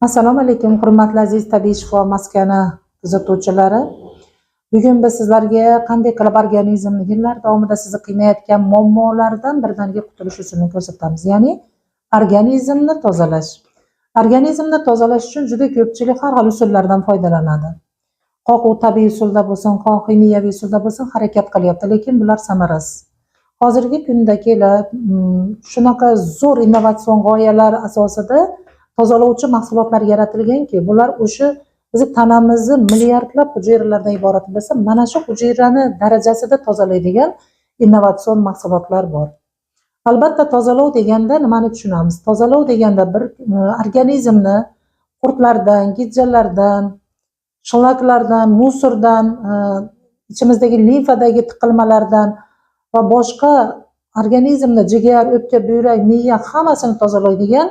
Assalomu alaykum, hurmatli aziz tabiiy shifo maskani kuzatuvchilari. Bugun biz sizlarga qanday qilib organizmni yillar davomida sizni qiynayotgan muammolardan birdaniga qutulish usulini ko'rsatamiz. Ya'ni organizmni tozalash. Organizmni tozalash uchun juda ko'pchilik har xil usullardan foydalanadi. Xoh u tabiiy usulda bo'lsin, xoh kimyoviy usulda bo'lsin harakat qilyapti, lekin bular samarasiz. Hozirgi kunda kelib shunaqa zo'r innovatsion g'oyalar asosida tozalovchi mahsulotlar yaratilganki, bular o'sha bizni tanamizni milliardlab hujayralardan iborat bo'lsa, mana shu hujayrani darajasida tozalaydigan innovatsion mahsulotlar bor. Albatta tozalov deganda nimani tushunamiz? Tozalov deganda bir organizmni qurtlardan, gijjalardan, shlaklardan, musordan, ichimizdagi limfadagi tiqilmalardan va boshqa organizmni jigar, o'pka, buyrak, miya hammasini tozalaydigan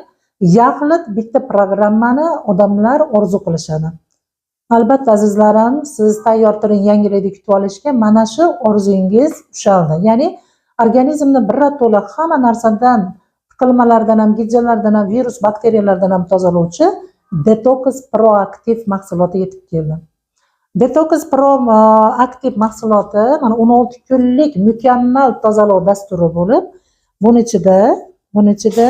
yaxlit bitta programmani odamlar orzu qilishadi. Albatta azizlarim, siz tayyor turing, yangilikni kutib olishga mana shu orzungiz ushaldi. Ya'ni organizmni birato'la hamma narsadan, tiqilmalardan ham, gijjalardan ham, virus, bakteriyalardan ham tozalovchi Detox Proactive mahsuloti yetib keldi. Detox Proactive mahsuloti mana 16 kunlik mukammal tozalov dasturi bo'lib, buning ichida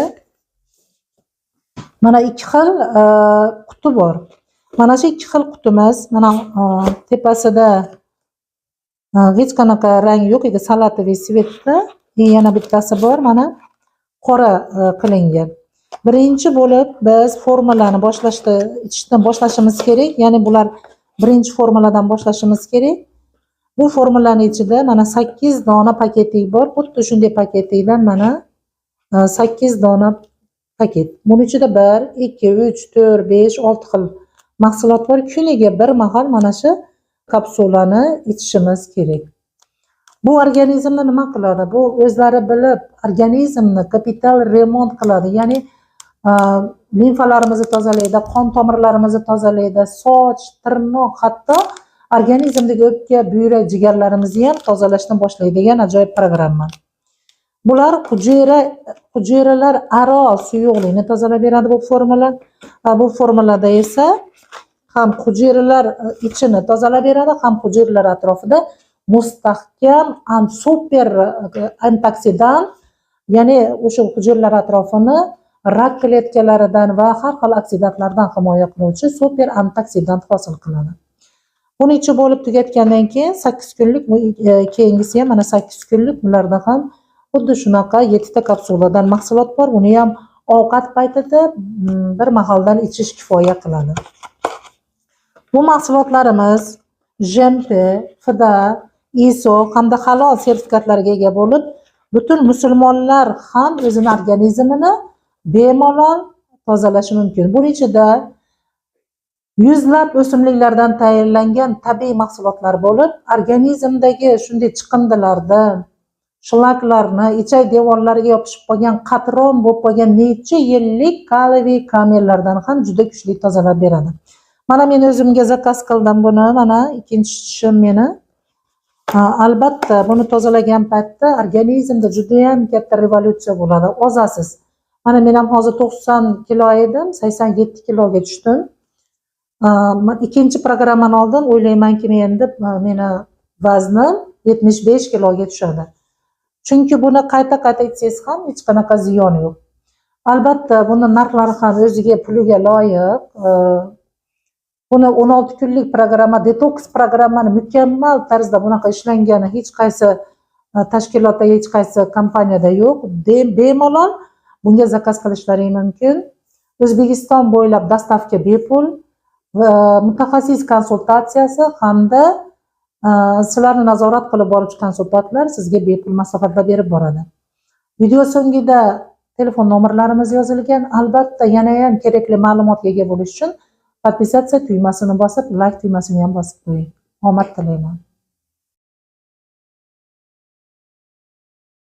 mana ikki xil quti bor. Mana shu ikki xil qutimiz, mana tepasida hech qanaqa rang yo'q edi, salatoviy svetda. Yana bittasi bor, mana qora qilingan. Birinchi bo'lib biz formulani ichishdan boshlashimiz kerak. Ya'ni bular birinchi formuladan boshlashimiz kerak. Bu formulaning ichida mana 8 dona paketlik bor. Xuddi shunday paketlikdan mana 8 dona paket. Buning ichida 1, 2, 3, 4, 5, 6 xil mahsulot bor. Kuniga bir mahal mana shu kapsulani ichishimiz kerak. Bu organizmni nima qiladi? Bu o'zlari bilib organizmni kapital remont qiladi. Ya'ni limfalarimizni tozalaydi, qon tomirlarimizni tozalaydi, soch, tirnoq, hatto organizmdagi o'pka, buyrak, jigarlarimizni ham tozalashni boshlaydigan ajoyib programma. Bular hujayralar aro suyuqlikni tozalab beradi bu formula. Bu formulada esa ham hujayralar ichini tozalab beradi, ham hujayralar atrofida mustahkam, super antioksidan, ya'ni o'sha hujayralar atrofini rak kletkalaridan va har xil oksidantlardan himoya qiluvchi super antioksidant hosil qiladi. Buning ichi bo'lib tugatgandan keyin 8 kunlik, keyingisi ham mana 8 kunlik, bularda ham xuddi shunaqa 7 ta kapsuladan mahsulot bor. Buni ham ovqat paytida bir mahaldan ichish kifoya qiladi. Bu mahsulotlarimiz GMP, FDA, ISO hamda halol sertifikatlariga ega bo'lib, butun musulmonlar ham o'zini organizmini bemalol tozalashi mumkin. Buning ichida yuzlab o'simliklardan tayyorlangan tabiiy mahsulotlar bo'lib, organizmdagi shunday chiqindilardan, shlaklarni, ichak devorlariga yopishib qolgan, qatron bo'lib qolgan necha yillik kaloviy kamellardan ham juda kuchli tozalab beradi. Mana men o'zimga zakaz qildim buni, mana ikkinchi ishim meni. Albatta buni tozalagan paytda organizmda juda ham katta revolyutsiya bo'ladi. Ozasiz. Mana men ham hozir 90 kilo edim, 87 kiloga tushdim. Ikkinchi programmani oldin o'ylaymanki, endi meni vaznim 75 kiloga tushadi. Chunki buni qayta ichsangiz ham hech qanaqa ziyoni yo'q. Albatta buni narxlari ham o'ziga puliga loyiq. Buni 16 kunlik programma, detox programmani mukammal tarzda bunaqa ishlangani hech qaysi tashkilotda, hech qaysi kompaniyada yo'q. Bemalol bunga zakaz qilishlaring mumkin. O'zbekiston bo'ylab dostavka bepul va mutaxassis konsultatsiyasi hamda sizlarni nazorat qilib boruvchi konsultantlar sizga bepul masofada berib boradi. Video so'ngida telefon nomerlarimiz yozilgan. Albatta yana ham kerakli ma'lumotga ega bo'lish uchun podpisatsiya tugmasini bosib, like tugmasini ham bosib qo'ying. Omad tilayman.